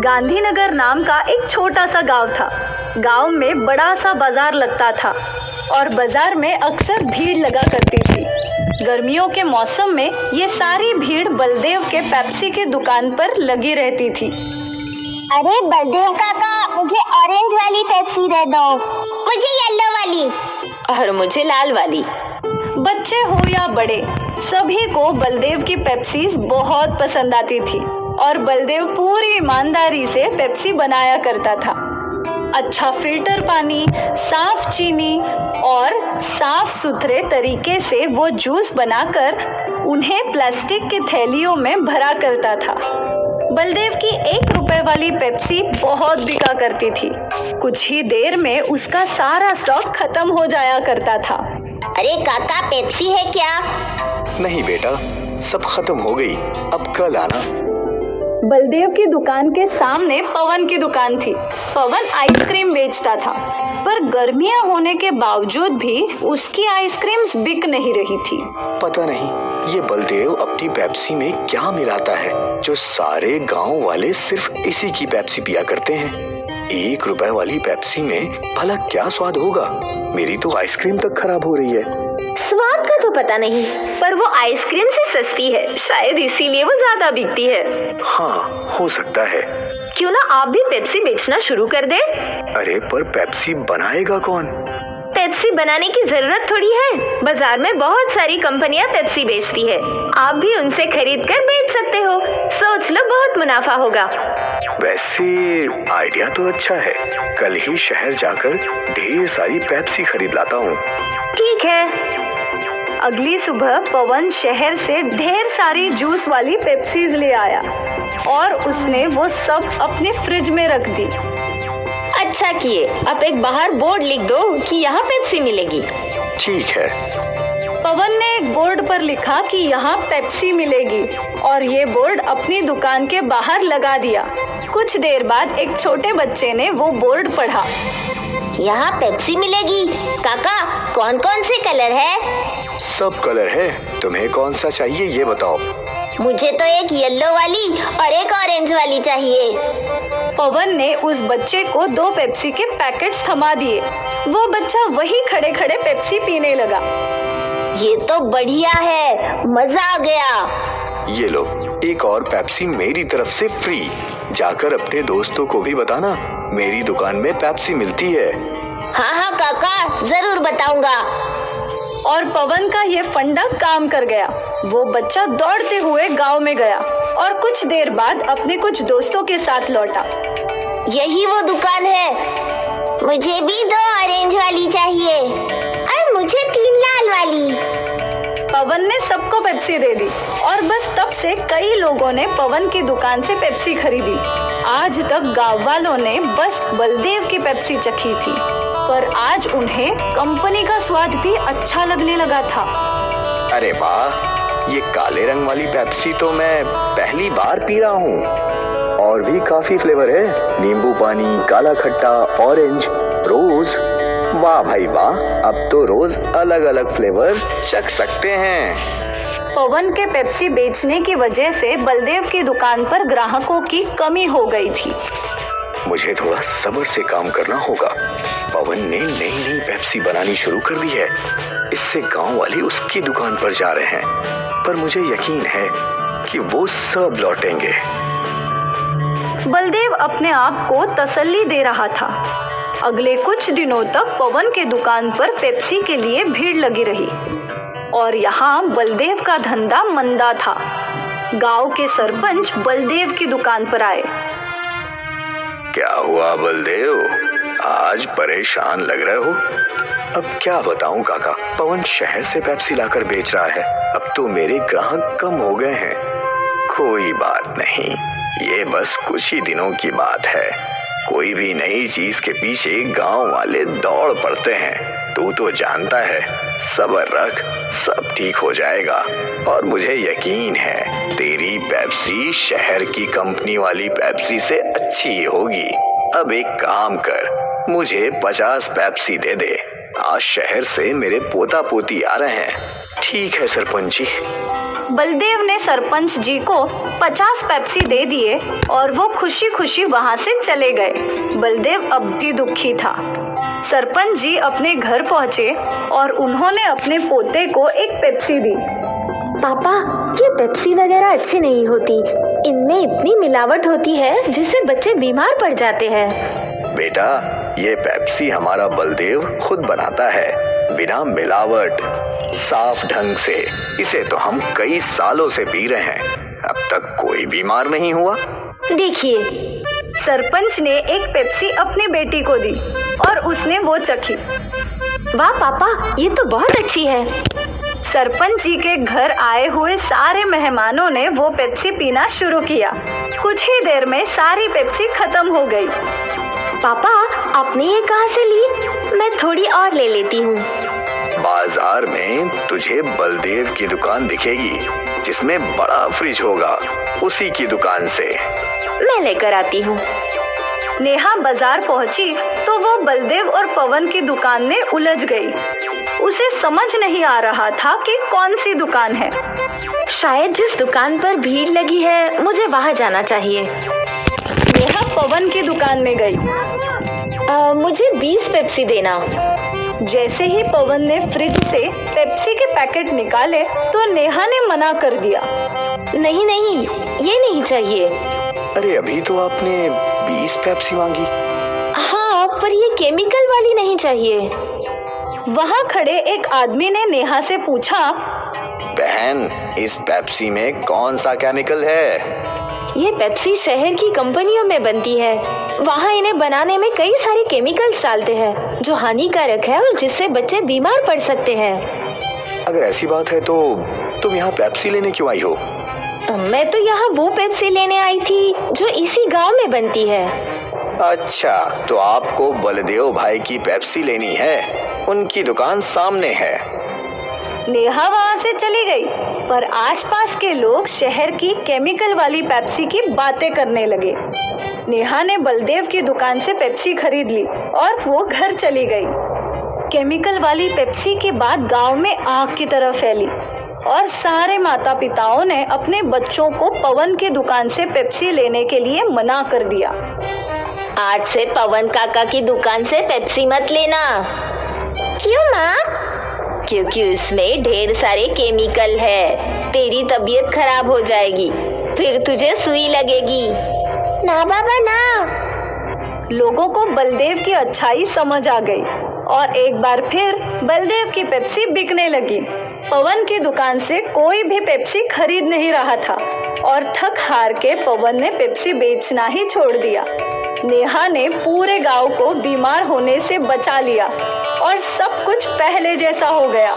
गांधीनगर नाम का एक छोटा सा गांव था। गांव में बड़ा सा बाजार लगता था और बाजार में अक्सर भीड़ लगा करती थी। गर्मियों के मौसम में ये सारी भीड़ बलदेव के पेप्सी की दुकान पर लगी रहती थी। अरे बलदेव काका, मुझे ऑरेंज वाली पेप्सी दे दो। मुझे येलो वाली। और मुझे लाल वाली। बच्चे हो या बड़े, सभी को बलदेव की पेप्सीज बहुत पसंद आती थी और बलदेव पूरी ईमानदारी से पेप्सी बनाया करता था। अच्छा फिल्टर पानी, साफ चीनी और साफ सुथरे तरीके से वो जूस बनाकर उन्हें प्लास्टिक की थैलियों में भरा करता था। बलदेव की 1 रुपए वाली पेप्सी बहुत बिका करती थी। कुछ ही देर में उसका सारा स्टॉक खत्म हो जाया करता था। अरे काका, पेप्सी है क्या? नहीं बेटा, सब खत्म हो गई, अब कल आना। बलदेव की दुकान के सामने पवन की दुकान थी। पवन आइसक्रीम बेचता था, पर गर्मियां होने के बावजूद भी उसकी आइसक्रीम्स बिक नहीं रही थी। पता नहीं ये बलदेव अपनी पेप्सी में क्या मिलाता है जो सारे गांव वाले सिर्फ इसी की पेप्सी पिया करते हैं। 1 रुपए वाली पेप्सी में भला क्या स्वाद होगा? मेरी तो आइसक्रीम तक खराब हो रही है। स्वाद का तो पता नहीं, पर वो आइसक्रीम से सस्ती है, शायद इसीलिए वो ज्यादा बिकती है। हाँ, हो सकता है। क्यों ना आप भी पेप्सी बेचना शुरू कर दे? अरे पर पेप्सी बनाएगा कौन? पेप्सी बनाने की जरूरत थोड़ी है, बाजार में बहुत सारी कंपनियां पेप्सी बेचती है। आप भी उनसे खरीद कर बेच सकते हो। सोच लो, बहुत मुनाफा होगा। वैसे आइडिया तो अच्छा है, कल ही शहर जाकर ढेर सारी पेप्सी खरीद लाता हूँ। ठीक है। अगली सुबह पवन शहर से ढेर सारी जूस वाली पेप्सीज ले आया और उसने वो सब अपने फ्रिज में रख दी। अच्छा किए, अब एक बाहर बोर्ड लिख दो कि यहाँ पेप्सी मिलेगी। ठीक है। पवन ने एक बोर्ड पर लिखा कि यहाँ पेप्सी मिलेगी और ये बोर्ड अपनी दुकान के बाहर लगा दिया। कुछ देर बाद एक छोटे बच्चे ने वो बोर्ड पढ़ा। यहाँ पेप्सी मिलेगी। काका, कौन कौन से कलर है? सब कलर है, तुम्हें कौन सा चाहिए ये बताओ। मुझे तो एक येलो वाली और एक ऑरेंज वाली चाहिए। पवन ने उस बच्चे को 2 पेप्सी के पैकेट्स थमा दिए। वो बच्चा वही खड़े खड़े पेप्सी पीने लगा। ये तो बढ़िया है, मजा आ गया। ये लो, एक और पेप्सी मेरी तरफ से फ्री। जाकर अपने दोस्तों को भी बताना, मेरी दुकान में पेप्सी मिलती है। हाँ हाँ काका, जरूर बताऊंगा। और पवन का ये फंडा काम कर गया। वो बच्चा दौड़ते हुए गांव में गया और कुछ देर बाद अपने कुछ दोस्तों के साथ लौटा। यही वो दुकान है। मुझे भी 2 ऑरेंज वाली चाहिए और मुझे 3 लाल वाली। पवन ने सबको पेप्सी दे दी और बस तब से कई लोगों ने पवन की दुकान से पेप्सी खरीदी। आज तक गांव वालों ने बस बलदेव की पेप्सी चखी थी, पर आज उन्हें कंपनी का स्वाद भी अच्छा लगने लगा था। अरे वाह, ये काले रंग वाली पेप्सी तो मैं पहली बार पी रहा हूँ। और भी काफी फ्लेवर है, नींबू पानी, काला खट्टा, ऑरेंज, रोज। वाह भाई वाह, अब तो रोज अलग अलग फ्लेवर चख सकते हैं। पवन के पेप्सी बेचने की वजह से बलदेव की दुकान पर ग्राहकों की कमी हो गई थी। मुझे थोड़ा सब्र से काम करना होगा। पवन ने नई नई पेप्सी बनानी शुरू कर दी है। इससे गांव वाले उसकी दुकान पर जा रहे हैं, पर मुझे यकीन है कि वो सब लौटेंगे। बलदेव अपने आप को तसल्ली दे रहा था। अगले कुछ दिनों तक पवन के दुकान पर पेप्सी के लिए भीड़ लगी रही और यहाँ बलदेव का धंधा मंदा था। गांव के सरपंच बलदेव की दुकान पर आए। क्या हुआ बलदेव, आज परेशान लग रहे हो? अब क्या बताऊं काका, पवन शहर से पेप्सी लाकर बेच रहा है। अब तो मेरे ग्राहक कम हो गए हैं। कोई बात नहीं, ये बस कुछ ही दिनों की बात है। कोई भी नई चीज के पीछे गांव वाले दौड़ पड़ते हैं। तू तो जानता है, सब्र रख, सब ठीक हो जाएगा। और मुझे यकीन है तेरी पेप्सी शहर की कंपनी वाली पेप्सी से अच्छी ही होगी। अब एक काम कर, मुझे 50 पेप्सी दे दे। आज शहर से मेरे पोता पोती आ रहे हैं। ठीक है सरपंच जी। बलदेव ने सरपंच जी को 50 पेप्सी दे दिए और वो खुशी खुशी वहां से चले गए। बलदेव अब भी दुखी था। सरपंच जी अपने घर पहुंचे और उन्होंने अपने पोते को एक पेप्सी दी। पापा, ये पेप्सी वगैरह अच्छी नहीं होती। इनमें इतनी मिलावट होती है जिससे बच्चे बीमार पड़ जाते हैं। बेटा, ये पेप्सी हमारा बलदेव खुद बनाता है, बिना मिलावट, साफ ढंग से। इसे तो हम कई सालों से पी रहे हैं, अब तक कोई बीमार नहीं हुआ। देखिए, सरपंच ने एक पेप्सी अपनी बेटी को दी और उसने वो चखी। वाह पापा, ये तो बहुत अच्छी है। सरपंच जी के घर आए हुए सारे मेहमानों ने वो पेप्सी पीना शुरू किया। कुछ ही देर में सारी पेप्सी खत्म हो गई। पापा, आपने ये कहाँ से ली? मैं थोड़ी और ले लेती हूँ। बाजार में तुझे बलदेव की दुकान दिखेगी जिसमें बड़ा फ्रिज होगा, उसी की दुकान से। मैं लेकर आती हूँ। नेहा बाजार पहुंची तो वो बलदेव और पवन की दुकान में उलझ गई। उसे समझ नहीं आ रहा था कि कौन सी दुकान है। शायद जिस दुकान पर भीड़ लगी है मुझे वहाँ जाना चाहिए। नेहा पवन की दुकान में गई। मुझे 20 पेप्सी देना। जैसे ही पवन ने फ्रिज से पेप्सी के पैकेट निकाले तो नेहा ने मना कर दिया। नहीं नहीं, ये नहीं चाहिए। अरे अभी तो आपने 20 पेप्सी मांगी। हाँ, पर ये केमिकल वाली नहीं चाहिए। वहाँ खड़े एक आदमी ने नेहा से पूछा, बहन, इस पेप्सी में कौन सा केमिकल है? ये पेप्सी शहर की कंपनियों में बनती है। वहाँ इन्हें बनाने में कई सारे केमिकल्स डालते हैं जो हानिकारक है और जिससे बच्चे बीमार पड़ सकते हैं। अगर ऐसी बात है तो तुम यहाँ पेप्सी लेने क्यों आई हो? मैं तो यहाँ वो पेप्सी लेने आई थी जो इसी गांव में बनती है। अच्छा, तो आपको बलदेव भाई की पेप्सी लेनी है, उनकी दुकान सामने है। नेहा वहाँ से चली गई, पर आसपास के लोग शहर की केमिकल वाली पेप्सी की बातें करने लगे। नेहा ने बलदेव की दुकान से पेप्सी खरीद ली और वो घर चली गई। केमिकल वाली पेप्सी के बाद गांव में आग की तरह फैली और सारे माता पिताओं ने अपने बच्चों को पवन की दुकान से पेप्सी लेने के लिए मना कर दिया। आज से पवन काका की दुकान से पेप्सी मत लेना। क्यों माँ? क्योंकि उसमें ढेर सारे केमिकल है। तेरी तबीयत खराब हो जाएगी, फिर तुझे सुई लगेगी। ना बाबा ना। लोगों को बलदेव की अच्छाई समझ आ गई और एक बार फिर बलदेव की पेप्सी बिकने लगी। पवन की दुकान से कोई भी पेप्सी खरीद नहीं रहा था और थक हार के पवन ने पेप्सी बेचना ही छोड़ दिया। नेहा ने पूरे गांव को बीमार होने से बचा लिया और सब कुछ पहले जैसा हो गया।